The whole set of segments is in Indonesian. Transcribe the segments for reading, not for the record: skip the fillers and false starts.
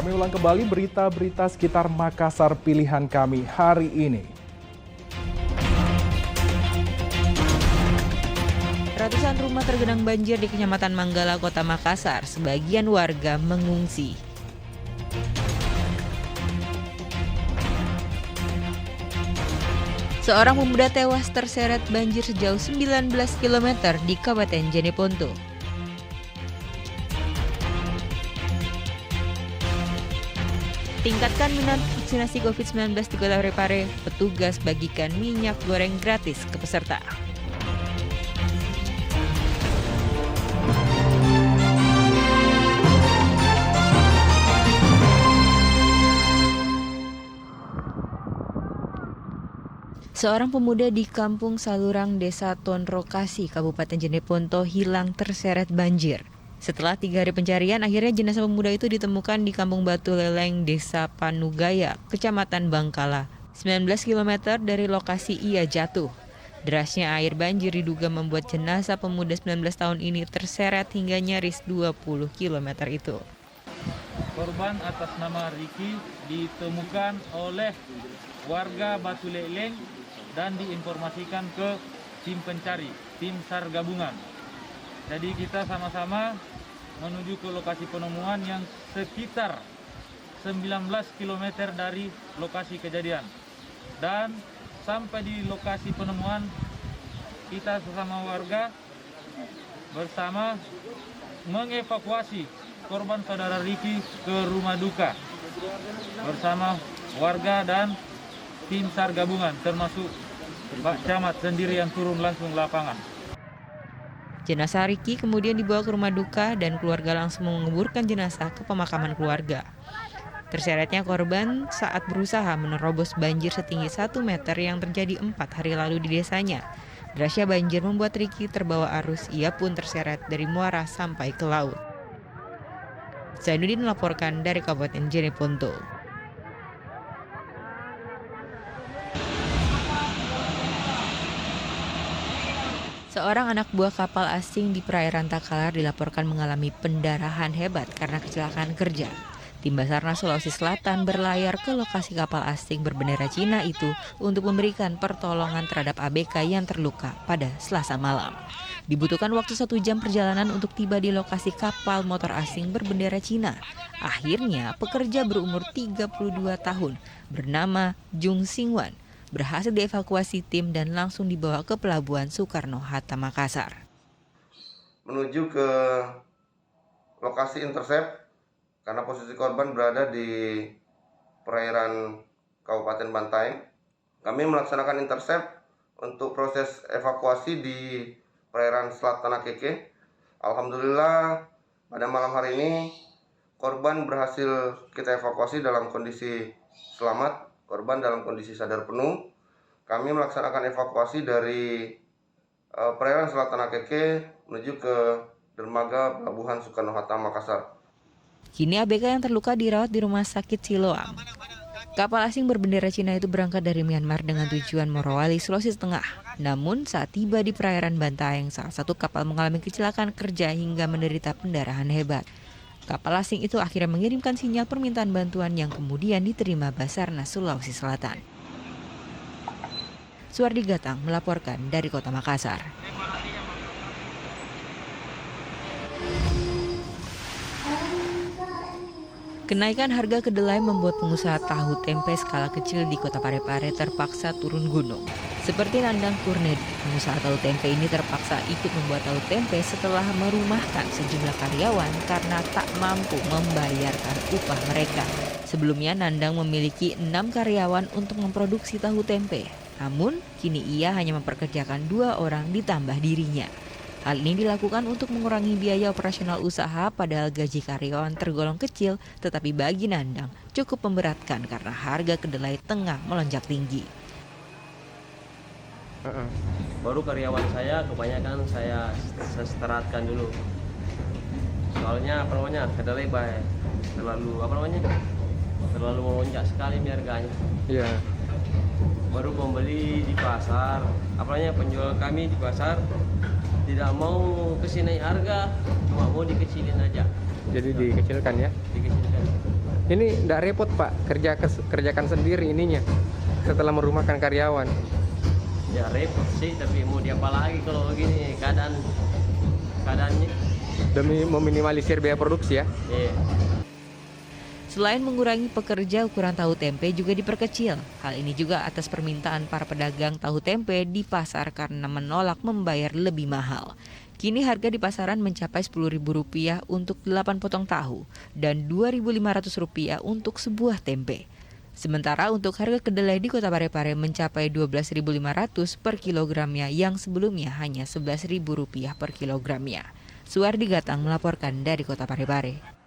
Kami ulang kembali berita-berita sekitar Makassar pilihan kami hari ini. Ratusan rumah tergenang banjir di Kecamatan Manggala, Kota Makassar. Sebagian warga mengungsi. Seorang pemuda tewas terseret banjir sejauh 19 km di Kabupaten Jeneponto. Tingkatkan minat vaksinasi COVID-19 di Kota Parepare, petugas bagikan minyak goreng gratis ke peserta. Seorang pemuda di Kampung Salurang, Desa Tonrokasi, Kabupaten Jeneponto hilang terseret banjir. Setelah 3 hari pencarian, akhirnya jenazah pemuda itu ditemukan di Kampung Batu Leleng, Desa Panugaya, Kecamatan Bangkala, 19 km dari lokasi ia jatuh. Derasnya air banjir diduga membuat jenazah pemuda 19 tahun ini terseret hingga nyaris 20 km itu. Korban atas nama Riki ditemukan oleh warga Batu Leleng dan diinformasikan ke tim pencari, tim SAR gabungan. Jadi kita sama-sama menuju ke lokasi penemuan yang sekitar 19 km dari lokasi kejadian. Dan sampai di lokasi penemuan, kita sesama warga bersama mengevakuasi korban saudara Riki ke rumah duka bersama warga dan tim SAR gabungan, termasuk Pak Camat sendiri yang turun langsung lapangan. Jenazah Riki kemudian dibawa ke rumah duka dan keluarga langsung menguburkan jenazah ke pemakaman keluarga. Terseretnya korban saat berusaha menerobos banjir setinggi 1 meter yang terjadi 4 hari lalu di desanya. Derasnya banjir membuat Riki terbawa arus, ia pun terseret dari muara sampai ke laut. Zainuddin melaporkan dari Kabupaten Jeneponto. Seorang anak buah kapal asing di perairan Takalar dilaporkan mengalami pendarahan hebat karena kecelakaan kerja. Tim Basarnas Sulawesi Selatan berlayar ke lokasi kapal asing berbendera Cina itu untuk memberikan pertolongan terhadap ABK yang terluka pada Selasa malam. Dibutuhkan waktu 1 jam perjalanan untuk tiba di lokasi kapal motor asing berbendera Cina. Akhirnya pekerja berumur 32 tahun bernama Jung Singwan berhasil dievakuasi tim dan langsung dibawa ke Pelabuhan Soekarno-Hatta, Makassar. Menuju ke lokasi intercept karena posisi korban berada di perairan Kabupaten Bantaeng. Kami melaksanakan intercept untuk proses evakuasi di perairan Selat Tanah Keke. Alhamdulillah pada malam hari ini korban berhasil kita evakuasi dalam kondisi selamat. Korban dalam kondisi sadar penuh. Kami melaksanakan evakuasi dari perairan Selat Tanah Keke menuju ke dermaga Pelabuhan Soekarno-Hatta, Makassar. Kini ABK yang terluka dirawat di Rumah Sakit Siloam. Kapal asing berbendera Cina itu berangkat dari Myanmar dengan tujuan Morowali, Sulawesi Tengah. Namun saat tiba di perairan Bantaeng, salah satu kapal mengalami kecelakaan kerja hingga menderita pendarahan hebat. Kapal asing itu akhirnya mengirimkan sinyal permintaan bantuan yang kemudian diterima Basarnas Sulawesi Selatan. Suardi Gatang melaporkan dari Kota Makassar. Kenaikan harga kedelai membuat pengusaha tahu tempe skala kecil di Kota Parepare terpaksa turun gunung. Seperti Nandang Kurnedi, pengusaha tahu tempe ini terpaksa ikut membuat tahu tempe setelah merumahkan sejumlah karyawan karena tak mampu membayarkan upah mereka. Sebelumnya Nandang memiliki 6 karyawan untuk memproduksi tahu tempe. Namun, kini ia hanya memperkerjakan 2 orang ditambah dirinya. Hal ini dilakukan untuk mengurangi biaya operasional usaha padahal gaji karyawan tergolong kecil, tetapi bagi Nandang cukup memberatkan karena harga kedelai tengah melonjak tinggi. Baru karyawan saya kebanyakan saya seteratkan dulu. Soalnya kedelai terlalu melonjak sekali harganya. Iya. Baru pembeli di pasar, penjual kami di pasar tidak mau kasih naik harga, cuma mau dikecilin aja. Jadi dikecilkan ya? Dikecilkan. Ini tidak repot Pak, kerjakan sendiri ininya setelah merumahkan karyawan. Ya repot sih, tapi mau diapa lagi kalau begini keadaannya. Demi meminimalisir biaya produksi ya. Iya. Selain mengurangi pekerja, ukuran tahu tempe juga diperkecil. Hal ini juga atas permintaan para pedagang tahu tempe di pasar karena menolak membayar lebih mahal. Kini harga di pasaran mencapai Rp10.000 untuk 8 potong tahu dan Rp2.500 untuk sebuah tempe. Sementara untuk harga kedelai di Kota Parepare mencapai Rp12.500 per kilogramnya yang sebelumnya hanya Rp11.000 per kilogramnya. Suwardi Gatang melaporkan dari Kota Parepare.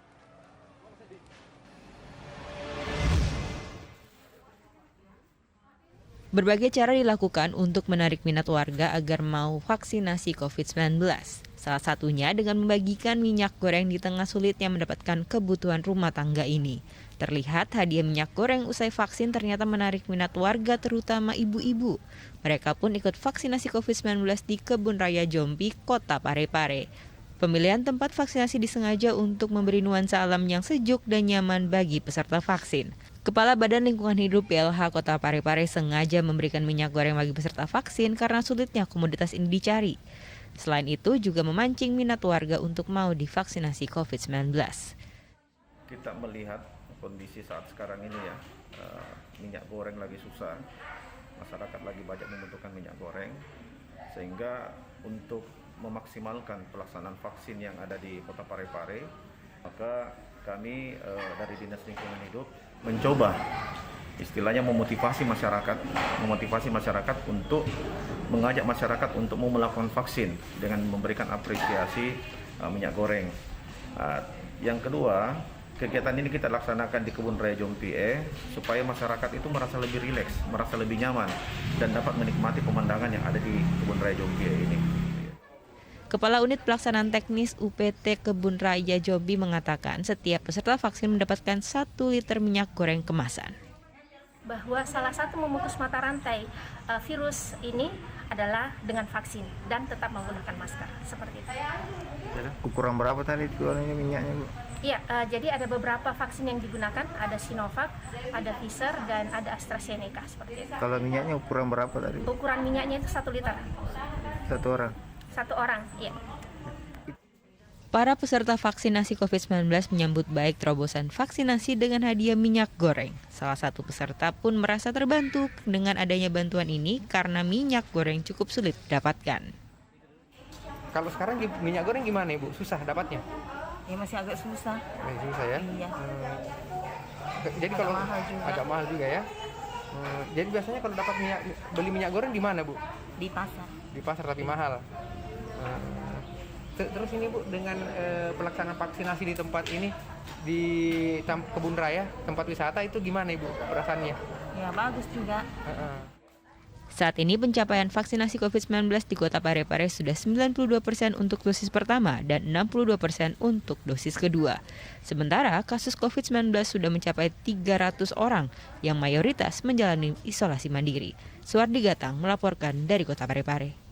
Berbagai cara dilakukan untuk menarik minat warga agar mau vaksinasi COVID-19. Salah satunya dengan membagikan minyak goreng di tengah sulitnya mendapatkan kebutuhan rumah tangga ini. Terlihat hadiah minyak goreng usai vaksin ternyata menarik minat warga terutama ibu-ibu. Mereka pun ikut vaksinasi COVID-19 di Kebun Raya Jombi, Kota Parepare. Pemilihan tempat vaksinasi disengaja untuk memberi nuansa alam yang sejuk dan nyaman bagi peserta vaksin. Kepala Badan Lingkungan Hidup BLH Kota Parepare sengaja memberikan minyak goreng bagi peserta vaksin karena sulitnya komoditas ini dicari. Selain itu juga memancing minat warga untuk mau divaksinasi COVID-19. Kita melihat kondisi saat sekarang ini ya, minyak goreng lagi susah, masyarakat lagi banyak membutuhkan minyak goreng, sehingga untuk memaksimalkan pelaksanaan vaksin yang ada di Kota Parepare, maka kami dari Dinas Lingkungan Hidup mencoba istilahnya memotivasi masyarakat untuk mengajak masyarakat untuk mau melakukan vaksin dengan memberikan apresiasi minyak goreng. Yang kedua, kegiatan ini kita laksanakan di Kebun Raya Jompie supaya masyarakat itu merasa lebih rileks, merasa lebih nyaman dan dapat menikmati pemandangan yang ada di Kebun Raya Jompie ini. Kepala Unit Pelaksanaan Teknis UPT Kebun Raya Jambi mengatakan setiap peserta vaksin mendapatkan 1 liter minyak goreng kemasan. Bahwa salah satu memutus mata rantai virus ini adalah dengan vaksin dan tetap menggunakan masker, seperti itu. Ukuran berapa tadi keluarnya minyaknya, Bu? Iya, jadi ada beberapa vaksin yang digunakan, ada Sinovac, ada Pfizer, dan ada AstraZeneca, seperti itu. Kalau minyaknya ukuran berapa tadi? Ukuran minyaknya itu 1 liter. 1 orang? 1 orang, iya. Para peserta vaksinasi COVID-19 menyambut baik terobosan vaksinasi dengan hadiah minyak goreng. Salah satu peserta pun merasa terbantu dengan adanya bantuan ini karena minyak goreng cukup sulit didapatkan. Kalau sekarang minyak goreng gimana Ibu? Susah dapatnya? Ya masih agak susah. Masih susah ya? Iya. Jadi agak kalau mahal juga. agak mahal juga ya? Jadi biasanya kalau dapat beli minyak goreng di mana Bu? Di pasar. Di pasar tapi mahal. Terus ini Bu, dengan pelaksanaan vaksinasi di tempat ini di Kebun Raya, tempat wisata itu gimana Ibu perasaannya? Ya bagus juga. Saat ini pencapaian vaksinasi COVID-19 di Kota Parepare sudah 92% untuk dosis pertama dan 62% untuk dosis kedua. Sementara kasus COVID-19 sudah mencapai 300 orang yang mayoritas menjalani isolasi mandiri. Suwardi Gatang melaporkan dari Kota Parepare.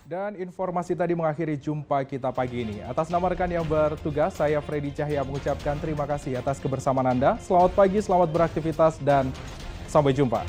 Dan informasi tadi mengakhiri jumpa kita pagi ini. Atas nama rekan yang bertugas, saya Freddy Cahya mengucapkan terima kasih atas kebersamaan Anda. Selamat pagi, selamat beraktivitas, dan sampai jumpa.